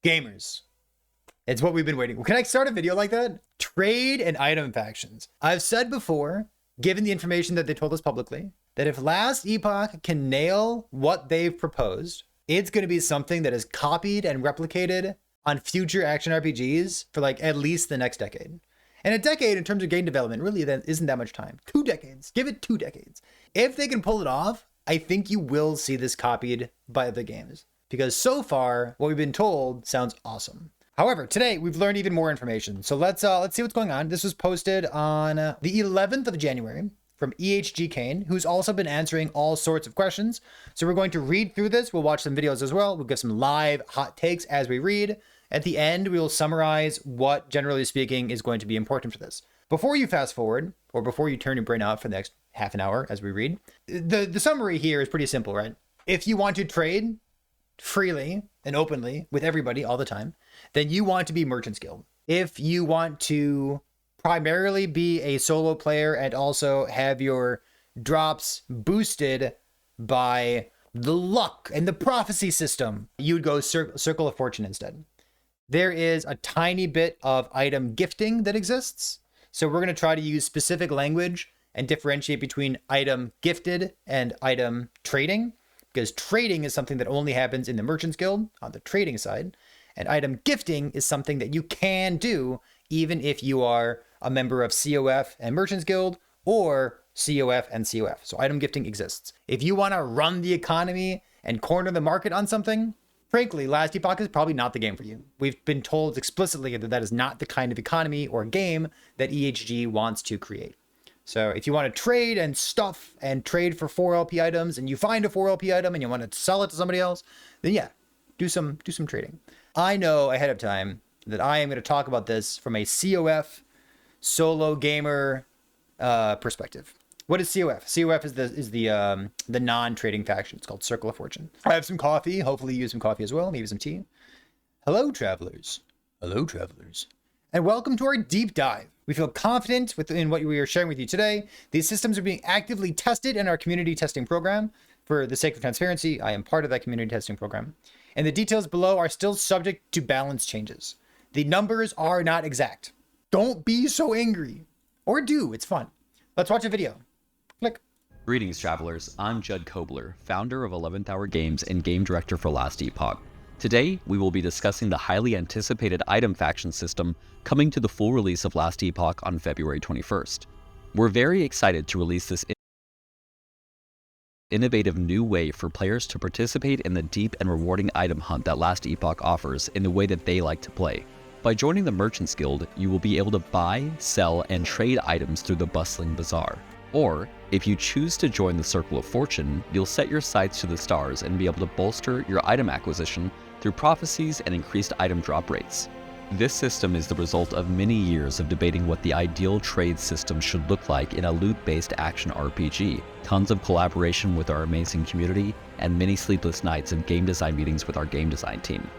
Gamers. It's what we've been waiting for. Can I start a video like that? Trade and item factions. I've said before, given the information that they told us publicly, that if Last Epoch can nail what they've proposed, it's going to be something that is copied and replicated on future action RPGs for like at least the next decade. And a decade in terms of game development really isn't that much time. 2 decades. Give it 2 decades. If they can pull it off, I think you will see this copied by other games. Because so far, what we've been told sounds awesome. However, today we've learned even more information. So let's see what's going on. This was posted on the 11th of January from EHG Kane, who's also been answering all sorts of questions. So we're going to read through this. We'll watch some videos as well. We'll give some live hot takes as we read. At the end, we will summarize what, generally speaking, is going to be important for this. Before you fast forward, or before you turn your brain off for the next half an hour as we read, the summary here is pretty simple, right? If you want to trade freely and openly with everybody all the time, then you want to be Merchant's Guild. If you want to primarily be a solo player and also have your drops boosted by the luck and the prophecy system, you would go Circle of Fortune instead. There is a tiny bit of item gifting that exists. So we're going to try to use specific language and differentiate between item gifted and item trading, because trading is something that only happens in the Merchant's Guild on the trading side. And item gifting is something that you can do even if you are a member of COF and Merchant's Guild or COF and COF. So item gifting exists. If you want to run the economy and corner the market on something, frankly, Last Epoch is probably not the game for you. We've been told explicitly that that is not the kind of economy or game that EHG wants to create. So if you want to trade and stuff and trade for 4 LP items and you find a 4 LP item and you want to sell it to somebody else, then yeah, do some trading. I know ahead of time that I am going to talk about this from a COF solo gamer perspective. What is COF? COF is the non-trading faction. It's called Circle of Fortune. I have some coffee. Hopefully you use some coffee as well. Maybe some tea. Hello, travelers. Hello, travelers. And welcome to our deep dive. We feel confident in what we are sharing with you today. These systems are being actively tested in our community testing program. For the sake of transparency, I am part of that community testing program. And the details below are still subject to balance changes. The numbers are not exact. Don't be so angry. Or do, it's fun. Let's watch a video. Click. Greetings, travelers. I'm Judd Kobler, founder of 11th Hour Games and game director for Last Epoch. Today, we will be discussing the highly anticipated item faction system coming to the full release of Last Epoch on February 21st. We're very excited to release this innovative new way for players to participate in the deep and rewarding item hunt that Last Epoch offers in the way that they like to play. By joining the Merchant's Guild, you will be able to buy, sell, and trade items through the bustling Bazaar. Or, if you choose to join the Circle of Fortune, you'll set your sights to the stars and be able to bolster your item acquisition through prophecies and increased item drop rates. This system is the result of many years of debating what the ideal trade system should look like in a loot-based action RPG, tons of collaboration with our amazing community, and many sleepless nights of game design meetings with our game design team.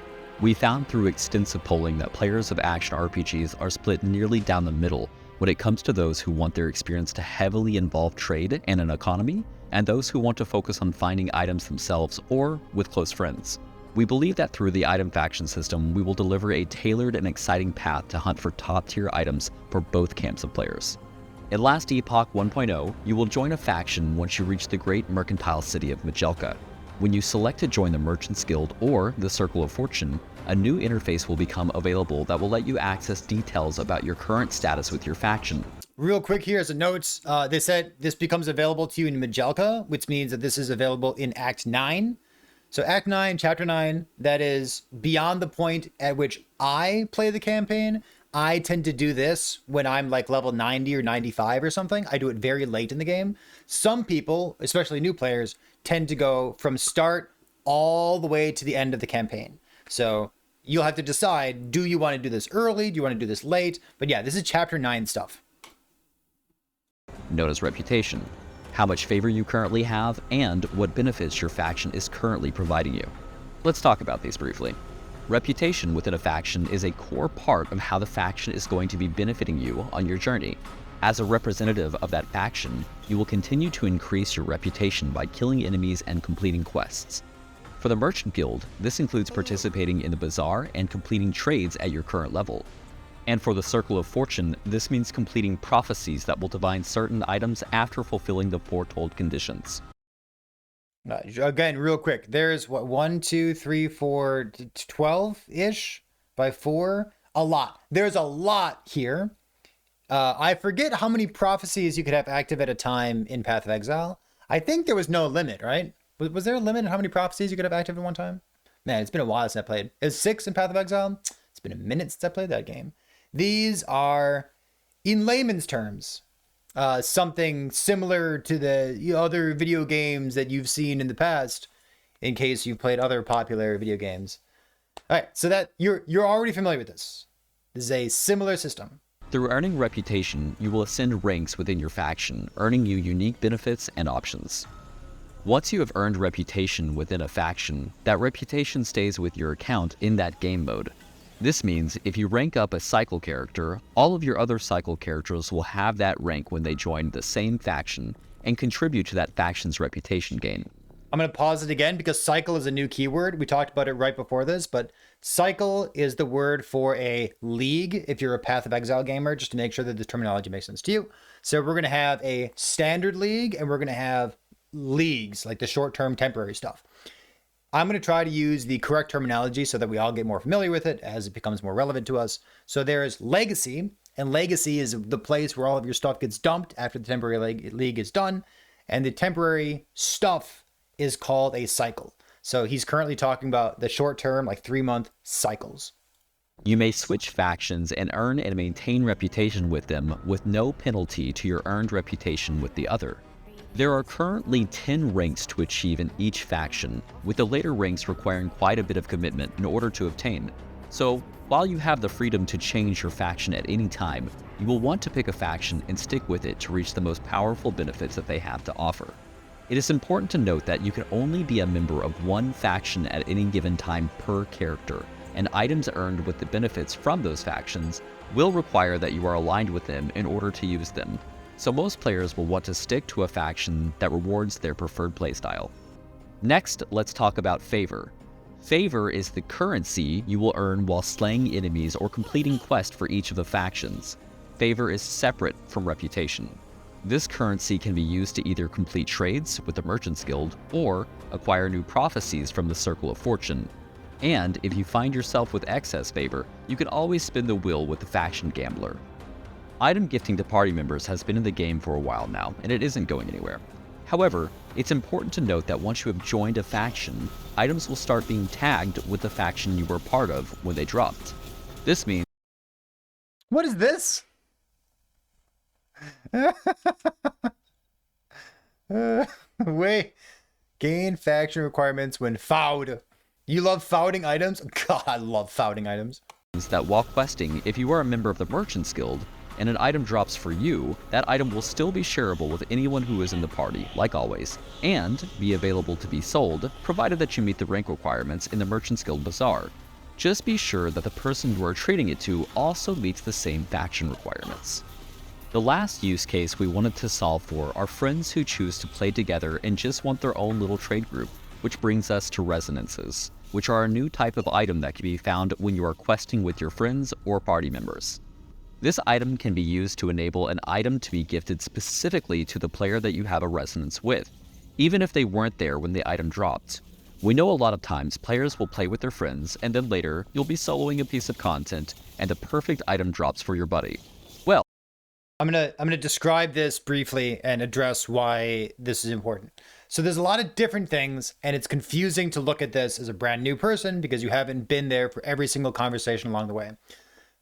We found through extensive polling that players of action RPGs are split nearly down the middle when it comes to those who want their experience to heavily involve trade and an economy, and those who want to focus on finding items themselves or with close friends. We believe that through the item faction system, we will deliver a tailored and exciting path to hunt for top-tier items for both camps of players. In Last Epoch 1.0, you will join a faction once you reach the great mercantile city of Majelka. When you select to join the Merchant's Guild or the Circle of Fortune, a new interface will become available that will let you access details about your current status with your faction. Real quick here as a note, they said this becomes available to you in Majelka, which means that this is available in Act 9. So Act 9, Chapter 9, that is beyond the point at which I play the campaign. I tend to do this when I'm like level 90 or 95 or something. I do it very late in the game. Some people, especially new players, tend to go from start all the way to the end of the campaign. So you'll have to decide, do you want to do this early? Do you want to do this late? But yeah, this is Chapter 9 stuff. Known as reputation, how much favor you currently have, and what benefits your faction is currently providing you. Let's talk about these briefly. Reputation within a faction is a core part of how the faction is going to be benefiting you on your journey. As a representative of that faction, you will continue to increase your reputation by killing enemies and completing quests. For the Merchant Guild, this includes participating in the Bazaar and completing trades at your current level. And for the Circle of Fortune, this means completing prophecies that will divine certain items after fulfilling the foretold conditions. Again, real quick, there's what, 1, 2, 3, 4, 12-ish by 4? A lot. There's a lot here. I forget how many prophecies you could have active at a time in Path of Exile. I think there was no limit, right? Was there a limit on how many prophecies you could have active at one time? Man, it's been a while since I played. Is 6 in Path of Exile? It's been a minute since I played that game. These are, in layman's terms, something similar to the other video games that you've seen in the past, in case you've played other popular video games. All right, so that you're already familiar with this. This is a similar system. Through earning reputation, you will ascend ranks within your faction, earning you unique benefits and options. Once you have earned reputation within a faction, that reputation stays with your account in that game mode. This means if you rank up a cycle character, all of your other cycle characters will have that rank when they join the same faction and contribute to that faction's reputation gain. I'm going to pause it again because cycle is a new keyword. We talked about it right before this, but cycle is the word for a league if you're a Path of Exile gamer, just to make sure that the terminology makes sense to you. So we're going to have a standard league and we're going to have leagues, like the short-term temporary stuff. I'm going to try to use the correct terminology so that we all get more familiar with it as it becomes more relevant to us. So there's legacy, and legacy is the place where all of your stuff gets dumped after the temporary league is done, and the temporary stuff is called a cycle. So he's currently talking about the short term, like 3-month cycles. You may switch factions and earn and maintain reputation with them with no penalty to your earned reputation with the other. There are currently 10 ranks to achieve in each faction, with the later ranks requiring quite a bit of commitment in order to obtain. So, while you have the freedom to change your faction at any time, you will want to pick a faction and stick with it to reach the most powerful benefits that they have to offer. It is important to note that you can only be a member of one faction at any given time per character, and items earned with the benefits from those factions will require that you are aligned with them in order to use them. So most players will want to stick to a faction that rewards their preferred playstyle. Next, let's talk about favor. Favor is the currency you will earn while slaying enemies or completing quests for each of the factions. Favor is separate from reputation. This currency can be used to either complete trades with the Merchants Guild or acquire new prophecies from the Circle of Fortune. And if you find yourself with excess favor, you can always spin the wheel with the Faction Gambler. Item gifting to party members has been in the game for a while now, and it isn't going anywhere. However, it's important to note that once you have joined a faction, items will start being tagged with the faction you were part of when they dropped. This means... What is this? Wait. Gain faction requirements when found. You love founding items? God, I love founding items. That while questing, if you are a member of the Merchants Guild, and an item drops for you, that item will still be shareable with anyone who is in the party, like always, and be available to be sold, provided that you meet the rank requirements in the Merchants Guild Bazaar. Just be sure that the person you are trading it to also meets the same faction requirements. The last use case we wanted to solve for are friends who choose to play together and just want their own little trade group, which brings us to resonances, which are a new type of item that can be found when you are questing with your friends or party members. This item can be used to enable an item to be gifted specifically to the player that you have a resonance with, even if they weren't there when the item dropped. We know a lot of times players will play with their friends and then later you'll be soloing a piece of content and the perfect item drops for your buddy. Well, I'm gonna describe this briefly and address why this is important. So there's a lot of different things, and it's confusing to look at this as a brand new person because you haven't been there for every single conversation along the way.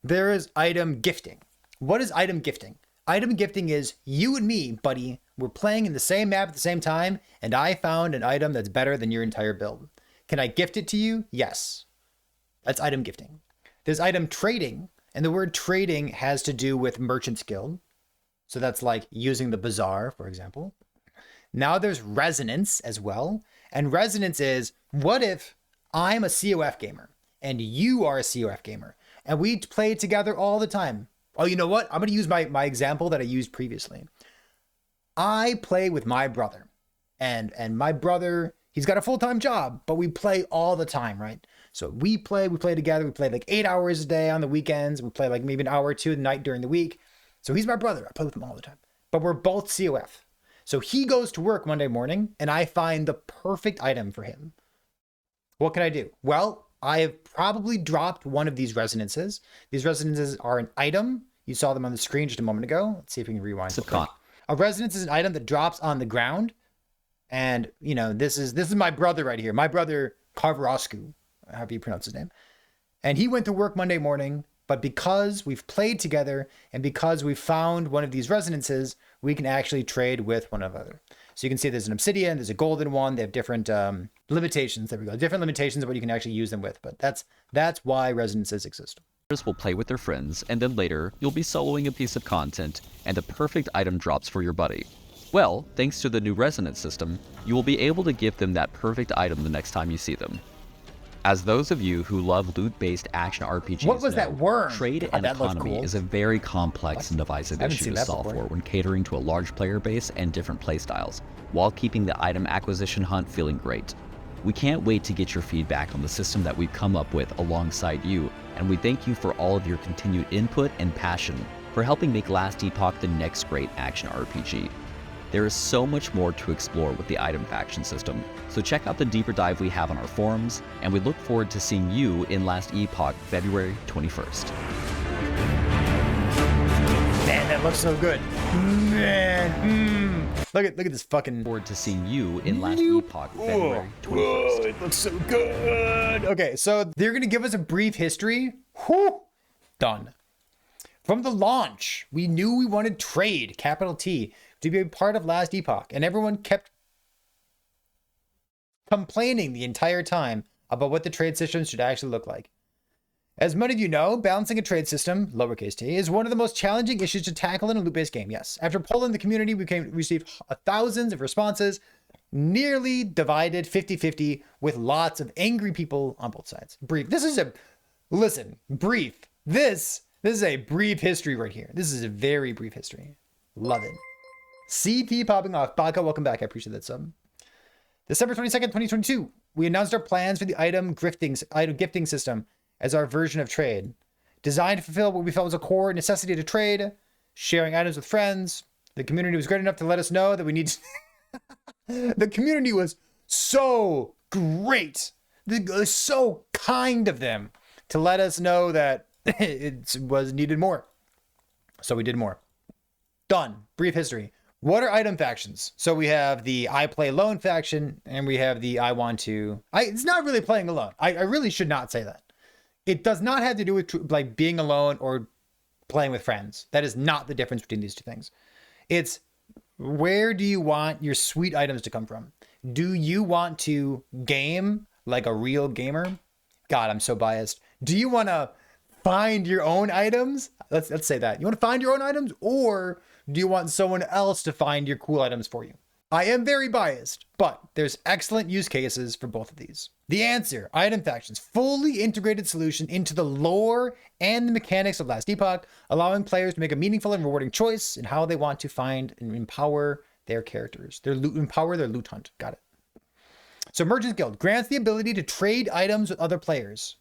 There is item gifting. What is item gifting? Item gifting is you and me, buddy. We're playing in the same map at the same time, and I found an item that's better than your entire build. Can I gift it to you? Yes. That's item gifting. There's item trading, and the word trading has to do with Merchants Guild. So that's like using the Bazaar, for example. Now there's resonance as well. And resonance is, what if I'm a COF gamer and you are a COF gamer and we play together all the time? Oh, you know what? I'm going to use my example that I used previously. I play with my brother and my brother He's got a full-time job, but we play all the time, right? So we play together. We play like 8 hours a day on the weekends. We play like maybe an hour or two at night during the week. So he's my brother. I play with him all the time. But we're both COF. So he goes to work Monday morning and I find the perfect item for him. What can I do? Well, I have probably dropped one of these resonances. These resonances are an item. You saw them on the screen just a moment ago. Let's see if we can rewind. A resonance is an item that drops on the ground. And, you know, this is my brother right here. My brother, Carveroscu, however you pronounce his name. And he went to work Monday morning, but because we've played together and because we found one of these resonances, we can actually trade with one another. So you can see there's an obsidian, there's a golden one. They have different limitations. There we go. Different limitations of what you can actually use them with. But that's why resonances exist. Players will play with their friends, and then later, you'll be soloing a piece of content, and the perfect item drops for your buddy. Well, thanks to the new resonance system, you will be able to give them that perfect item the next time you see them. As those of you who love loot-based action RPGs what was know, that worm? trade and economy is a very complex and divisive issue to solve for when catering to a large player base and different playstyles, while keeping the item acquisition hunt feeling great. We can't wait to get your feedback on the system that we've come up with alongside you, and we thank you for all of your continued input and passion for helping make Last Epoch the next great action RPG. There is so much more to explore with the item faction system, so check out the deeper dive we have on our forums, and we look forward to seeing you in Last Epoch February 21st. Man, that looks so good. Man, look at this fucking. Forward to seeing you in Last Epoch February 21st. It looks so good. Okay, so they're gonna give us a brief history. Whew. Done. From the launch, we knew we wanted trade, capital T, to be a part of Last Epoch, and everyone kept complaining the entire time about what the trade system should actually look like. As many of you know, balancing a trade system, lowercase t, is one of the most challenging issues to tackle in a loot-based game, yes. After polling the community, we received thousands of responses, nearly divided 50-50, with lots of angry people on both sides. Brief. This is a brief history right here. This is a very brief history. Love it. CP popping off. Baka, welcome back. I appreciate that sub. December 22nd, 2022. We announced our plans for the item gifting system as our version of trade. Designed to fulfill what we felt was a core necessity to trade, sharing items with friends. The community was great enough to let us know that we need to... The community was so great. It was so kind of them to let us know that it was needed more. So we did more. Done. Brief history. What are item factions? So we have the I play alone faction, and we have the I want to. It's not really playing alone. I really should not say that. It does not have to do with like being alone or playing with friends. That is not the difference between these two things. It's where do you want your sweet items to come from? Do you want to game like a real gamer? God, I'm so biased. Do you want to find your own items? Let's say that. You want to find your own items, or do you want someone else to find your cool items for you? I am very biased, but there's excellent use cases for both of these. The answer, item factions, fully integrated solution into the lore and the mechanics of Last Epoch, allowing players to make a meaningful and rewarding choice in how they want to find and empower their characters. Empower their loot hunt. Got it. So Merchants Guild grants the ability to trade items with other players.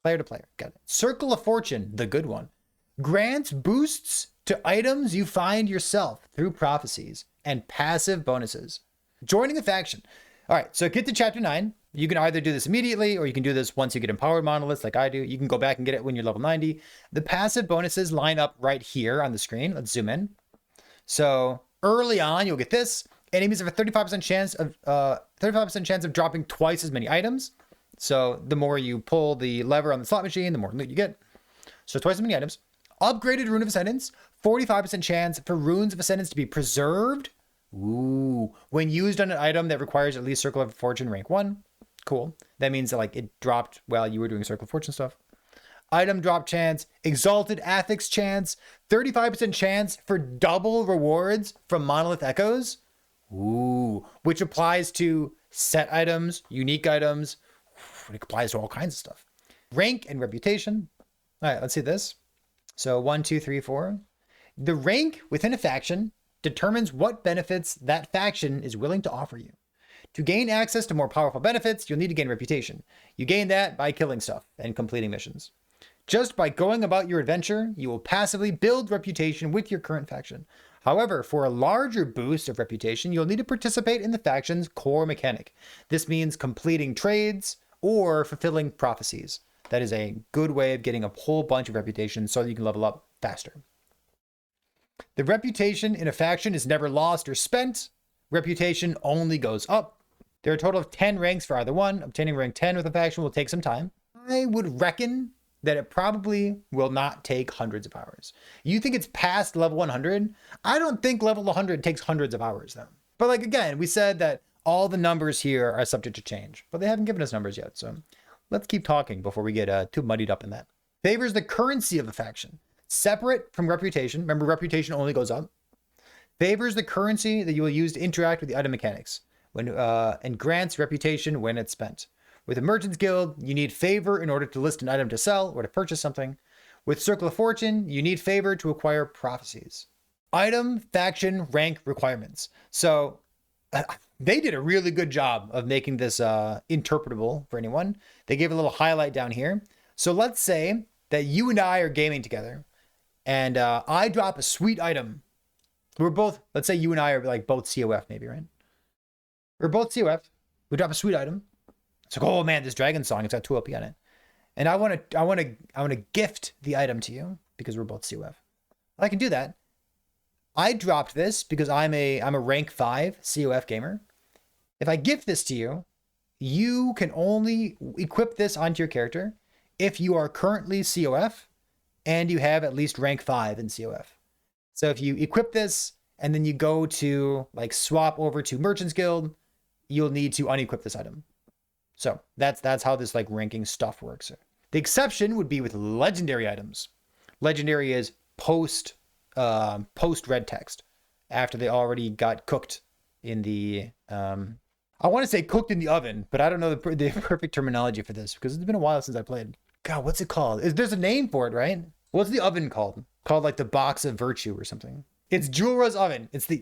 Player to player. Got it. Circle of Fortune, the good one, grants boosts to items you find yourself through prophecies and passive bonuses. Joining a faction. All right, so get to chapter 9. You can either do this immediately, or you can do this once you get empowered monoliths like I do. You can go back and get it when you're level 90. The passive bonuses line up right here on the screen. Let's zoom in. So early on, you'll get this. Enemies have a 35% chance of dropping twice as many items. So the more you pull the lever on the slot machine, the more loot you get. So twice as many items. Upgraded Rune of Ascendance, 45% chance for Runes of Ascendance to be preserved. Ooh, when used on an item that requires at least Circle of Fortune rank 1. Cool. That means that like it dropped while you were doing Circle of Fortune stuff. Item drop chance, Exalted Affix chance, 35% chance for double rewards from Monolith Echoes. Ooh, which applies to set items, unique items. It applies to all kinds of stuff. Rank and reputation. All right, let's see this. So 1, 2, 3, 4. The rank within a faction determines what benefits that faction is willing to offer you. To gain access to more powerful benefits, you'll need to gain reputation. You gain that by killing stuff and completing missions. Just by going about your adventure, you will passively build reputation with your current faction. However, for a larger boost of reputation, you'll need to participate in the faction's core mechanic. This means completing trades or fulfilling prophecies. That is a good way of getting a whole bunch of reputation so that you can level up faster. The reputation in a faction is never lost or spent. Reputation only goes up. There are a total of 10 ranks for either one. Obtaining rank 10 with a faction will take some time. I would reckon that it probably will not take hundreds of hours. You think it's past level 100? I don't think level 100 takes hundreds of hours though. But like, again, we said that all the numbers here are subject to change, but they haven't given us numbers yet. So let's keep talking before we get too muddied up in that. Favors the currency of a faction. Separate from reputation. Remember, reputation only goes up. Favors the currency that you will use to interact with the item mechanics and grants reputation when it's spent. With a Merchant's Guild, you need favor in order to list an item to sell or to purchase something. With Circle of Fortune, you need favor to acquire prophecies. Item, faction, rank requirements. So they did a really good job of making this interpretable for anyone. They gave a little highlight down here. So let's say that you and I are gaming together and I drop a sweet item. We're both, let's say you and I are like both COF maybe, right? We're both COF. We drop a sweet item. It's like, oh man, this dragon song, it's got 2 LP on it. And I want to gift the item to you because we're both COF. I can do that. I dropped this because I'm a rank 5 COF gamer. If I gift this to you, you can only equip this onto your character if you are currently COF and you have at least rank 5 in COF. So if you equip this and then you go to like swap over to Merchant's Guild, you'll need to unequip this item. So that's how this like ranking stuff works. The exception would be with legendary items. Legendary is post red text after they already got cooked in the I want to say cooked in the oven, but I don't know the perfect terminology for this because it's been a while since I played. God, what's it called? There's a name for it, right? What's the oven called? Called like the box of virtue or something. It's Julra's oven. It's the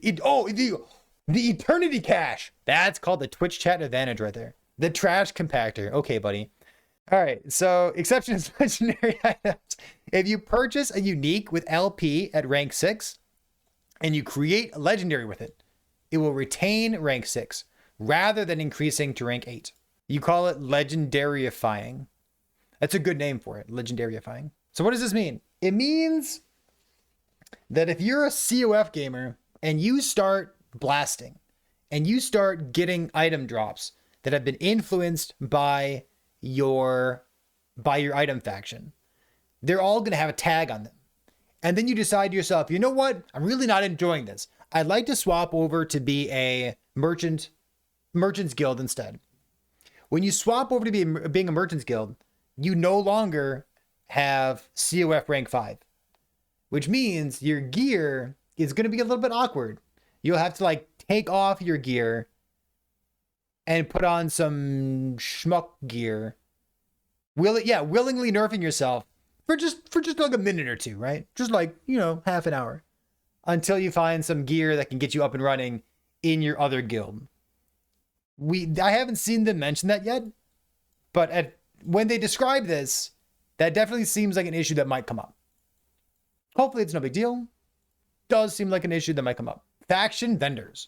eternity cache. That's called the Twitch chat advantage right there. The trash compactor. Okay, buddy. All right. So exception is legendary items. If you purchase a unique with LP at rank 6 and you create a legendary with it, it will retain rank 6 rather than increasing to rank 8. You call it legendaryifying. That's a good name for it. Legendaryifying. So what does this mean? It means that if you're a COF gamer and you start blasting and you start getting item drops that have been influenced by your item faction, they're all going to have a tag on them. And then you decide to yourself, you know what? I'm really not enjoying this. I'd like to swap over to be a Merchant's Guild instead. When you swap over to being a Merchant's Guild, you no longer have COF rank 5, which means your gear is going to be a little bit awkward. You'll have to like take off your gear and put on some schmuck gear. Willingly nerfing yourself for just like a minute or two, right? Just like, half an hour until you find some gear that can get you up and running in your other guild. I haven't seen them mention that yet, but when they describe this, that definitely seems like an issue that might come up. Hopefully it's no big deal. Does seem like an issue that might come up. Faction vendors.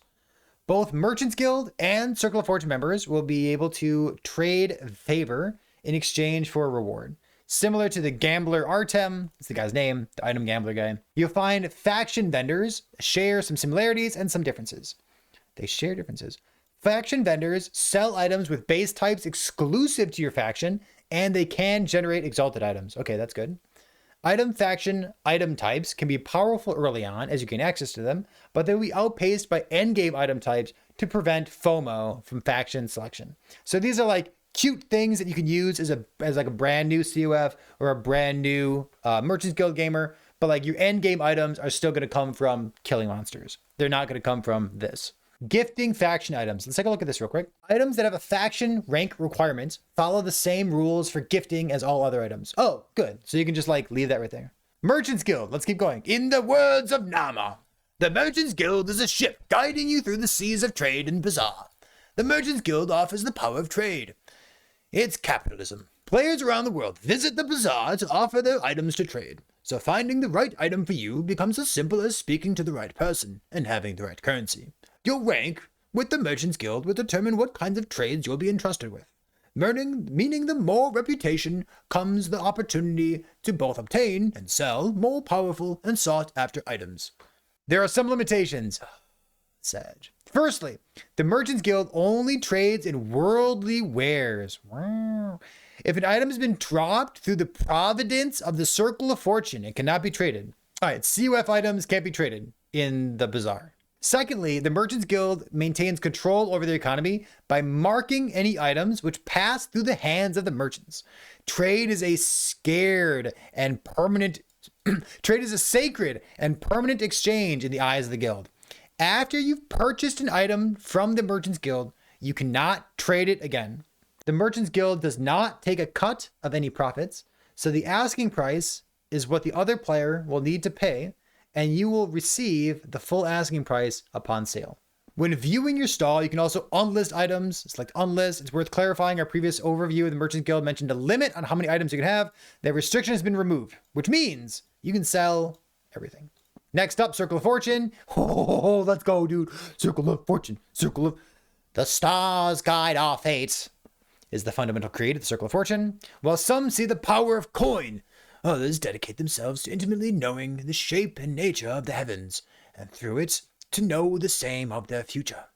Both Merchant's Guild and Circle of Fortune members will be able to trade favor in exchange for a reward. Similar to the Gambler Artem, it's the guy's name, the item gambler guy. You'll find faction vendors share some similarities and some differences. They share differences. Faction vendors sell items with base types exclusive to your faction, and they can generate exalted items. Okay, that's good. Faction item types can be powerful early on as you gain access to them, but they will be outpaced by endgame item types to prevent FOMO from faction selection. So these are like cute things that you can use as like a brand new COF or a brand new Merchant's Guild gamer, but like your endgame items are still going to come from killing monsters. They're not going to come from this. Gifting faction items. Let's take a look at this real quick. Items that have a faction rank requirement follow the same rules for gifting as all other items. Oh, good. So you can just like leave that right there. Merchant's Guild. Let's keep going. In the words of Nama, the Merchant's Guild is a ship guiding you through the seas of trade and Bazaar. The Merchants Guild offers the power of trade. It's capitalism. Players around the world visit the bazaar to offer their items to trade. So finding the right item for you becomes as simple as speaking to the right person and having the right currency. Your rank with the Merchants Guild will determine what kinds of trades you'll be entrusted with. Meaning the more reputation comes the opportunity to both obtain and sell more powerful and sought after items. There are some limitations. Sad. Firstly, the Merchants Guild only trades in worldly wares. Wow. If an item has been dropped through the providence of the Circle of Fortune, it cannot be traded. All right, CUF items can't be traded in the bazaar. Secondly, the Merchants Guild maintains control over their economy by marking any items which pass through the hands of the merchants. Trade is a sacred and permanent exchange in the eyes of the guild. After you've purchased an item from the Merchants Guild, you cannot trade it again. The Merchants Guild does not take a cut of any profits, so the asking price is what the other player will need to pay, and you will receive the full asking price upon sale. When viewing your stall, you can also unlist items. Select unlist. It's worth clarifying our previous overview of the Merchants Guild mentioned a limit on how many items you can have. That restriction has been removed, which means you can sell everything. Next up, Circle of Fortune. Oh, let's go, dude. Circle of Fortune. Circle of... The stars guide our fate is the fundamental creed of the Circle of Fortune. While some see the power of coin, others dedicate themselves to intimately knowing the shape and nature of the heavens, and through it, to know the same of their future.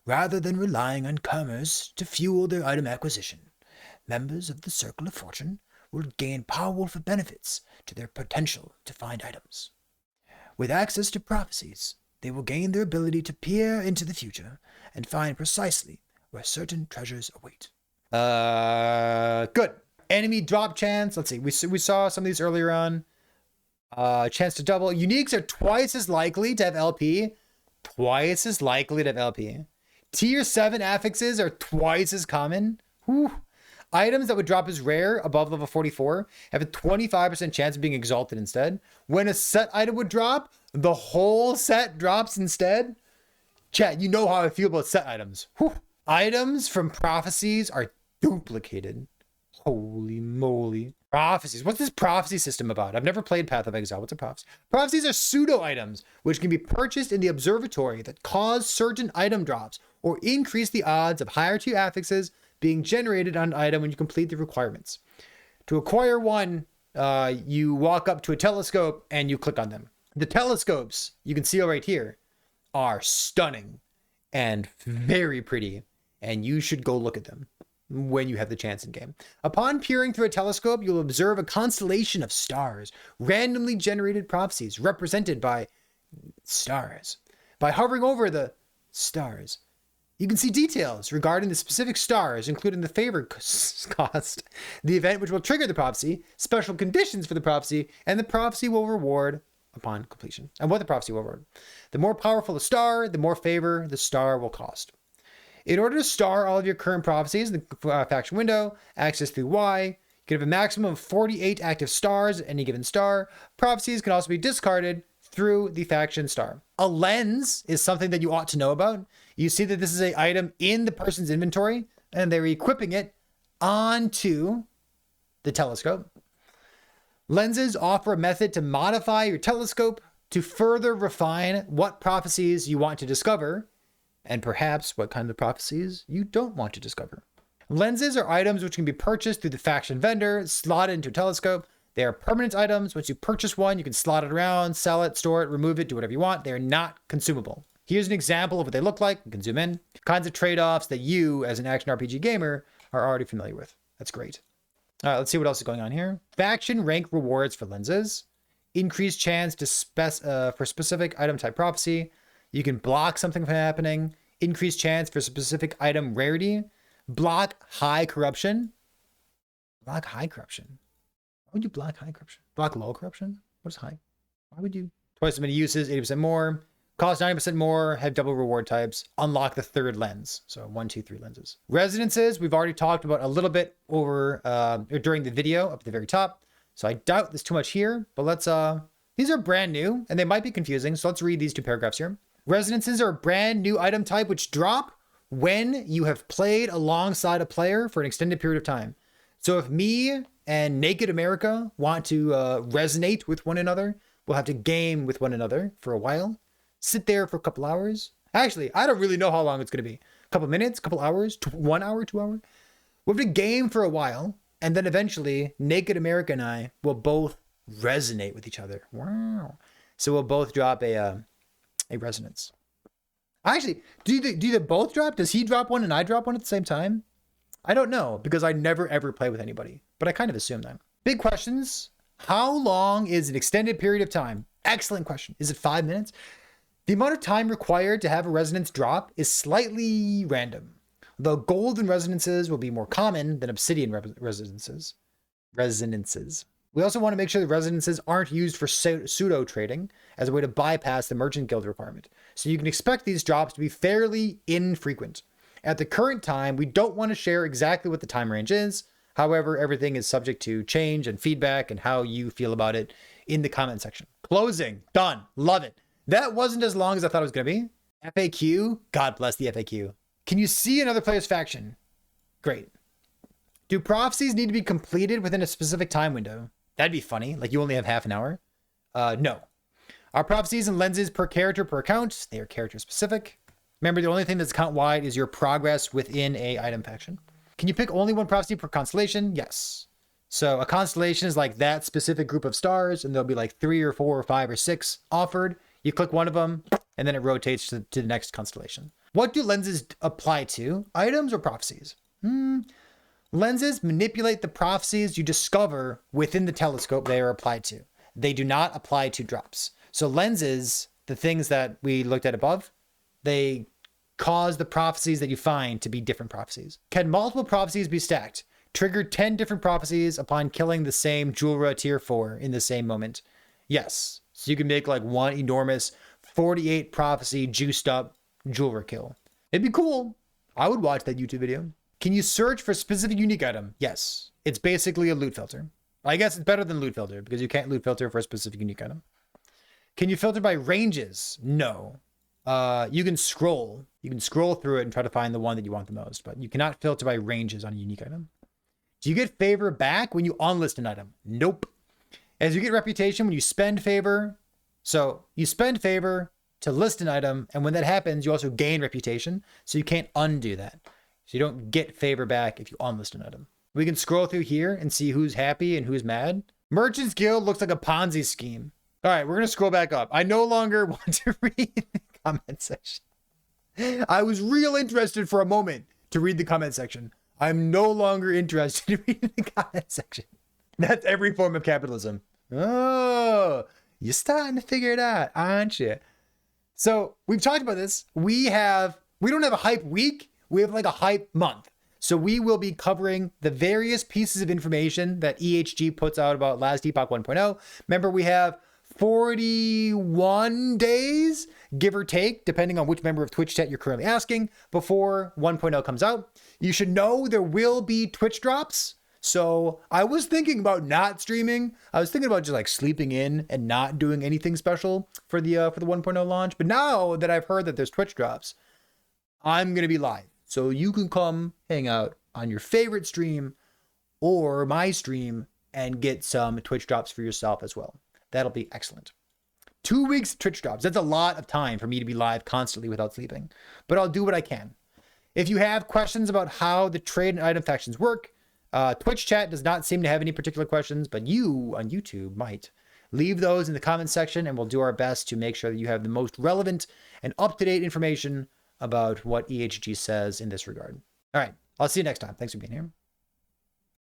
Rather than relying on commerce to fuel their item acquisition, members of the Circle of Fortune will gain powerful benefits to their potential to find items. With access to prophecies, they will gain their ability to peer into the future and find precisely where certain treasures await. Good. Enemy drop chance. Let's see. We saw some of these earlier on. Chance to double. Uniques are twice as likely to have LP. Twice as likely to have LP. Tier 7 affixes are twice as common. Whew. Items that would drop as rare above level 44 have a 25% chance of being exalted instead. When a set item would drop, the whole set drops instead. Chat, you know how I feel about set items. Whew. Items from prophecies are duplicated. Holy moly. Prophecies. What's this prophecy system about? I've never played Path of Exile. What's a prophecy? Prophecies are pseudo items which can be purchased in the observatory that cause certain item drops or increase the odds of higher tier affixes being generated on an item when you complete the requirements. To acquire one, you walk up to a telescope and you click on them. The telescopes, you can see right here, are stunning and very pretty, and you should go look at them when you have the chance in game. Upon peering through a telescope, you'll observe a constellation of stars, randomly generated prophecies represented by stars. By hovering over the stars, you can see details regarding the specific stars, including the favor cost, the event which will trigger the prophecy, special conditions for the prophecy, and the prophecy will reward upon completion, and what the prophecy will reward. The more powerful the star, the more favor the star will cost. In order to star all of your current prophecies in the faction window, access through Y, you can have a maximum of 48 active stars at any given star. Prophecies can also be discarded through the faction star. A lens is something that you ought to know about. You see that this is an item in the person's inventory, and they're equipping it onto the telescope. Lenses offer a method to modify your telescope to further refine what prophecies you want to discover, and perhaps what kind of prophecies you don't want to discover. Lenses are items which can be purchased through the faction vendor, slotted into a telescope. They are permanent items. Once you purchase one, you can slot it around, sell it, store it, remove it, do whatever you want. They are not consumable. Here's an example of what they look like. You can zoom in. Kinds of trade-offs that you, as an action RPG gamer, are already familiar with. That's great. All right, let's see what else is going on here. Faction rank rewards for lenses. Increased chance to for specific item type prophecy. You can block something from happening. Increased chance for specific item rarity. Block high corruption. Block high corruption. Why would you block high corruption? Block low corruption? What is high? Why would you? Twice as many uses, 80% more. Cost 90% more, have double reward types. Unlock the third lens. So 1, 2, 3 lenses. Residences, we've already talked about a little bit over during the video up at the very top. So I doubt there's too much here, but let's, these are brand new and they might be confusing. So let's read these two paragraphs here. Residences are a brand new item type which drop when you have played alongside a player for an extended period of time. So if me and Naked America want to resonate with one another, we'll have to game with one another for a while, sit there for a couple hours. Actually, I don't really know how long it's going to be. A couple minutes, a couple hours, 1 hour, 2 hours. We'll have to game for a while, and then eventually Naked America and I will both resonate with each other. Wow. So we'll both drop a resonance. Actually, do they both drop? Does he drop one and I drop one at the same time? I don't know, because I never ever play with anybody, but I kind of assume that. Big questions. How long is an extended period of time? Excellent question. Is it 5 minutes? The amount of time required to have a resonance drop is slightly random. The golden resonances will be more common than obsidian resonances. We also want to make sure the resonances aren't used for pseudo trading as a way to bypass the merchant guild requirement. So you can expect these drops to be fairly infrequent. At the current time, we don't want to share exactly what the time range is. However, everything is subject to change and feedback and how you feel about it in the comment section. Closing. Done. Love it. That wasn't as long as I thought it was going to be. FAQ. God bless the FAQ. Can you see another player's faction? Great. Do prophecies need to be completed within a specific time window? That'd be funny. Like you only have half an hour. No. Our prophecies and lenses per character per account. They are character specific. Remember, the only thing that's account wide is your progress within a item faction. Can you pick only one prophecy per constellation? Yes. So a constellation is like that specific group of stars, and there'll be like 3 or 4 or 5 or 6 offered. You click one of them, and then it rotates to the next constellation. What do lenses apply to? Items or prophecies? Lenses manipulate the prophecies you discover within the telescope they are applied to. They do not apply to drops. So lenses, the things that we looked at above, they cause the prophecies that you find to be different prophecies. Can multiple prophecies be stacked? Trigger 10 different prophecies upon killing the same Julra tier 4 in the same moment. Yes. So you can make like one enormous 48 prophecy juiced up Julra kill. It'd be cool. I would watch that YouTube video. Can you search for a specific unique item? Yes. It's basically a loot filter. I guess it's better than loot filter because you can't loot filter for a specific unique item. Can you filter by ranges? No. You can scroll. You can scroll through it and try to find the one that you want the most, but you cannot filter by ranges on a unique item. Do you get favor back when you unlist an item? Nope. As you get reputation when you spend favor. So you spend favor to list an item, and when that happens, you also gain reputation, so you can't undo that. So you don't get favor back if you unlist an item. We can scroll through here and see who's happy and who's mad. Merchant's Guild looks like a Ponzi scheme. All right, we're going to scroll back up. I no longer want to read the comment section. I was real interested for a moment to read the comment section. I'm no longer interested in reading the comment section. That's every form of capitalism. Oh, you're starting to figure it out, aren't you? So we've talked about this. We don't have a hype week. We have like a hype month. So we will be covering the various pieces of information that EHG puts out about Last Epoch 1.0. Remember, we have 41 days, give or take, depending on which member of Twitch chat you're currently asking, before 1.0 comes out. You should know there will be Twitch drops. So I was thinking about not streaming. I was thinking about just like sleeping in and not doing anything special for the 1.0 launch. But now that I've heard that there's Twitch drops, I'm going to be live. So you can come hang out on your favorite stream or my stream and get some Twitch drops for yourself as well. That'll be excellent. 2 weeks of Twitch drops. That's a lot of time for me to be live constantly without sleeping, but I'll do what I can. If you have questions about how the trade and item factions work, Twitch chat does not seem to have any particular questions, but you on YouTube might. Leave those in the comments section and we'll do our best to make sure that you have the most relevant and up-to-date information about what EHG says in this regard. All right, I'll see you next time. Thanks for being here.